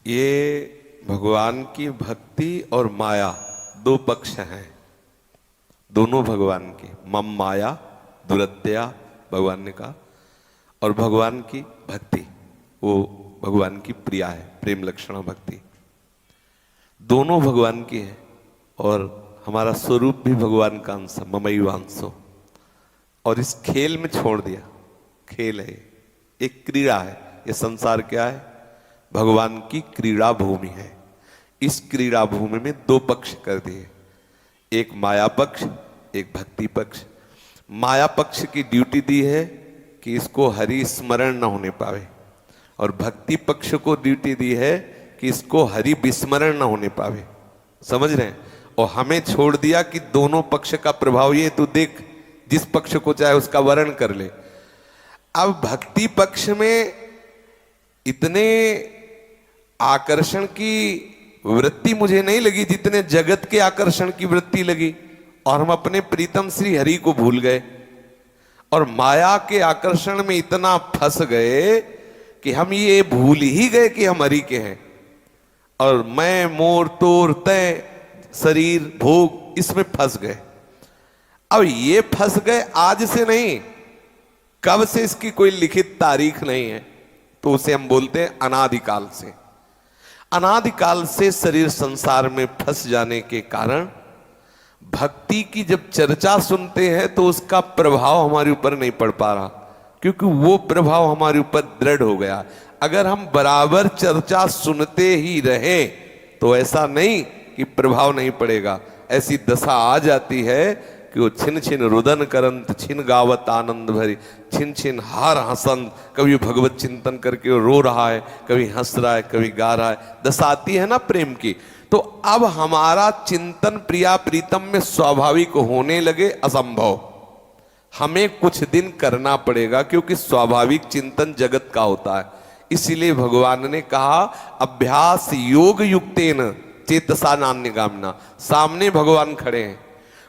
ये भगवान की भक्ति और माया दो पक्ष हैं, दोनों भगवान के। मम माया दुरत्या भगवान ने कहा, और भगवान की भक्ति वो भगवान की प्रिया है, प्रेम लक्षणा भक्ति दोनों भगवान की है। और हमारा स्वरूप भी भगवान का अंश, ममई वांसो। और इस खेल में छोड़ दिया, खेल है, एक क्रीड़ा है। ये संसार क्या है? भगवान की क्रीड़ा भूमि है। इस क्रीड़ा भूमि में दो पक्ष कर दिए, एक माया पक्ष, एक भक्ति पक्ष। माया पक्ष की ड्यूटी दी है कि इसको हरि स्मरण न होने पावे, और भक्ति पक्ष को ड्यूटी दी है कि इसको हरि विस्मरण न होने पावे। समझ रहे हैं? और हमें छोड़ दिया कि दोनों पक्ष का प्रभाव ये, तू देख जिस पक्ष को चाहे उसका वर्ण कर ले। अब भक्ति पक्ष में इतने आकर्षण की वृत्ति मुझे नहीं लगी जितने जगत के आकर्षण की वृत्ति लगी, और हम अपने प्रीतम श्री हरि को भूल गए और माया के आकर्षण में इतना फंस गए कि हम ये भूल ही गए कि हम हरि के हैं। और मैं, मोर, तोर, तय, शरीर, भोग, इसमें फंस गए। अब ये फंस गए आज से नहीं, कब से इसकी कोई लिखित तारीख नहीं है, तो उसे हम बोलते हैं अनादिकाल से। अनादिकाल से शरीर संसार में फंस जाने के कारण भक्ति की जब चर्चा सुनते हैं तो उसका प्रभाव हमारे ऊपर नहीं पड़ पा रहा, क्योंकि वो प्रभाव हमारे ऊपर दृढ़ हो गया। अगर हम बराबर चर्चा सुनते ही रहे तो ऐसा नहीं कि प्रभाव नहीं पड़ेगा। ऐसी दशा आ जाती है कि वो छिन छिन रुदन करंत, छिन गावत आनंद भरी, छिन छिन हार हसंत। कभी भगवत चिंतन करके वो रो रहा है, कभी हंस रहा है, कभी गा रहा है। दशा आती है ना प्रेम की। तो अब हमारा चिंतन प्रिया प्रीतम में स्वाभाविक होने लगे असंभव। हमें कुछ दिन करना पड़ेगा, क्योंकि स्वाभाविक चिंतन जगत का होता है। इसीलिए भगवान ने कहा अभ्यास योग युक्तेन चेतसा नान्यगामिना। सामने भगवान खड़े हैं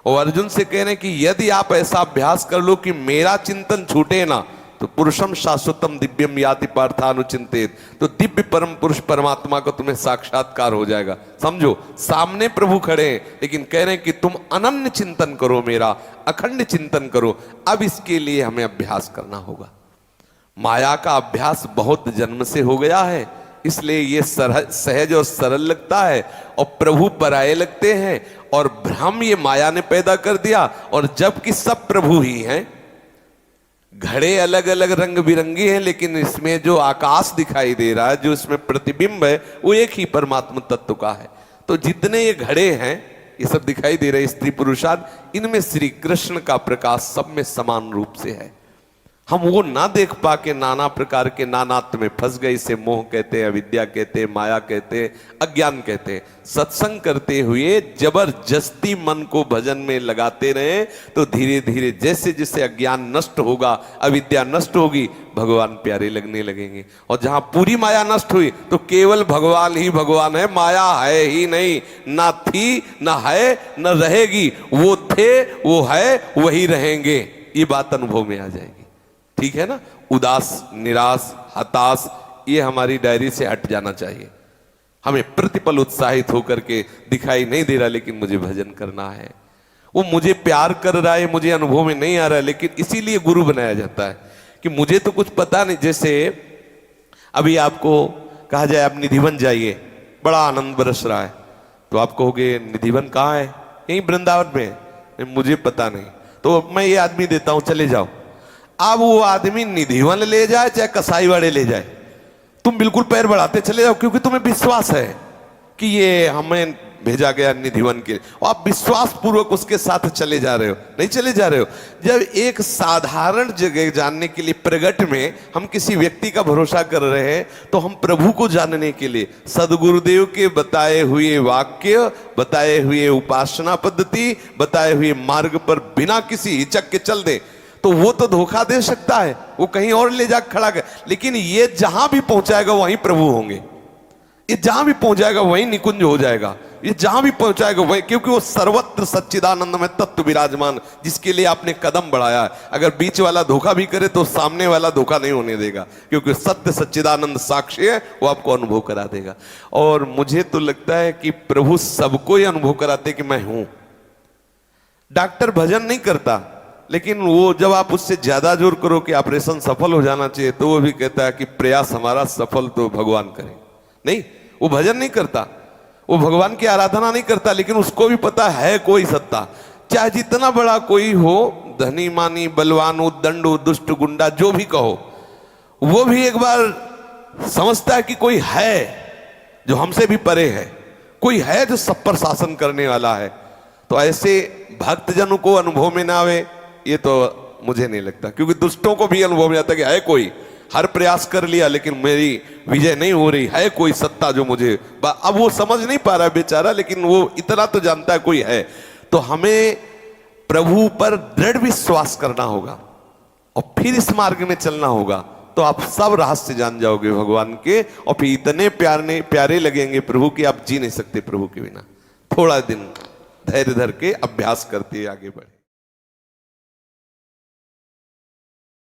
और अर्जुन से कह रहे हैं कि यदि आप ऐसा अभ्यास कर लो कि मेरा चिंतन छूटे ना, तो पुरुषम शाश्वतम दिव्यम याति पार्थानुचिंतित, तो दिव्य परम पुरुष परमात्मा को तुम्हें साक्षात्कार हो जाएगा। समझो, सामने प्रभु खड़े हैं, लेकिन कह रहे हैं कि तुम अनन्य चिंतन करो, मेरा अखंड चिंतन करो। अब इसके लिए हमें अभ्यास करना होगा। माया का अभ्यास बहुत जन्म से हो गया है, इसलिए ये सहज और सरल लगता है, और प्रभु पराये लगते हैं, और भ्रम ये माया ने पैदा कर दिया। और जबकि सब प्रभु ही हैं, घड़े अलग अलग रंग बिरंगी हैं, लेकिन इसमें जो आकाश दिखाई दे रहा है, जो इसमें प्रतिबिंब है, वो एक ही परमात्मा तत्व का है। तो जितने ये घड़े हैं, ये सब दिखाई दे रहे स्त्री पुरुषाद, इनमें श्री कृष्ण का प्रकाश सब में समान रूप से है। हम वो ना देख पा के नाना प्रकार के नानात्व में फंस गए। इसे मोह कहते हैं, अविद्या कहते हैं, माया कहते हैं, अज्ञान कहते हैं। सत्संग करते हुए जबरदस्ती मन को भजन में लगाते रहे तो धीरे धीरे जैसे जैसे अज्ञान नष्ट होगा, अविद्या नष्ट होगी, भगवान प्यारे लगने लगेंगे। और जहां पूरी माया नष्ट हुई तो केवल भगवान ही भगवान है, माया है ही नहीं, ना थी, ना है, न रहेगी। वो थे, वो है, वही रहेंगे। ये बात अनुभव में आ जाएगी। ठीक है ना? उदास, निराश, हताश, ये हमारी डायरी से हट जाना चाहिए। हमें प्रतिपल उत्साहित होकर के दिखाई नहीं दे रहा, लेकिन मुझे भजन करना है। वो मुझे प्यार कर रहा है, मुझे अनुभव में नहीं आ रहा है, लेकिन इसीलिए गुरु बनाया जाता है कि मुझे तो कुछ पता नहीं। जैसे अभी आपको कहा जाए आप निधिवन जाइए, बड़ा आनंद बरस रहा है, तो आप कहोगे निधिवन कहाँ है? यहीं वृंदावन में है। मुझे पता नहीं, तो मैं ये आदमी देता हूं, चले जाओ। अब वो आदमी निधिवन ले जाए चाहे कसाई वाड़े ले जाए, तुम बिल्कुल पैर बढ़ाते चले जाओ, क्योंकि तुम्हें विश्वास है कि ये हमें भेजा गया निधिवन के लिए, और आप विश्वास पूर्वक उसके साथ चले जा रहे हो। नहीं चले जा रहे हो। जब एक साधारण जगह जानने के लिए प्रगट में हम किसी व्यक्ति का भरोसा कर रहे हैं, तो हम प्रभु को जानने के लिए सदगुरुदेव के बताए हुए वाक्य, बताए हुए उपासना पद्धति, बताए हुए मार्ग पर बिना किसी हिचक के चल दे, तो वो तो धोखा दे सकता है, वो कहीं और ले जा खड़ा कर, लेकिन ये जहां भी पहुंचाएगा वहीं प्रभु होंगे। ये जहां भी पहुंच जाएगा वहीं निकुंज हो जाएगा। ये जहां भी पहुंचाएगा वही, क्योंकि वो सर्वत्र सच्चिदानंद में तत्व विराजमान, जिसके लिए आपने कदम बढ़ाया है। अगर बीच वाला धोखा भी करे तो सामने वाला धोखा नहीं होने देगा, क्योंकि सत्य सच्चिदानंद साक्षी है, वो आपको अनुभव करा देगा। और मुझे तो लगता है कि प्रभु सबको ही अनुभव कराते कि मैं हूं। डॉक्टर भजन नहीं करता, लेकिन वो जब आप उससे ज्यादा जोर करो कि ऑपरेशन सफल हो जाना चाहिए, तो वो भी कहता है कि प्रयास हमारा सफल तो भगवान करें। नहीं, वो भजन नहीं करता, वो भगवान की आराधना नहीं करता, लेकिन उसको भी पता है कोई सत्ता, चाहे जितना बड़ा कोई हो, धनी मानी बलवान दंडो दुष्ट गुंडा जो भी कहो, वो भी एक बार समझता है कि कोई है जो हमसे भी परे है, कोई है जो सब पर शासन करने वाला है। तो ऐसे भक्तजनों को अनुभव में ना आवे, ये तो मुझे नहीं लगता, क्योंकि दुष्टों को भी अनुभव में आता कि है कोई, हर प्रयास कर लिया लेकिन मेरी विजय नहीं हो रही, है कोई सत्ता जो मुझे, अब वो समझ नहीं पा रहा बेचारा, लेकिन वो इतना तो जानता है कोई है। तो हमें प्रभु पर दृढ़ विश्वास करना होगा और फिर इस मार्ग में चलना होगा, तो आप सब रहस्य जान जाओगे भगवान के, और फिर इतने प्यारे लगेंगे प्रभु कि आप जी नहीं सकते प्रभु के बिना। थोड़ा दिन धैर्य धर के अभ्यास करते आगे बढ़े।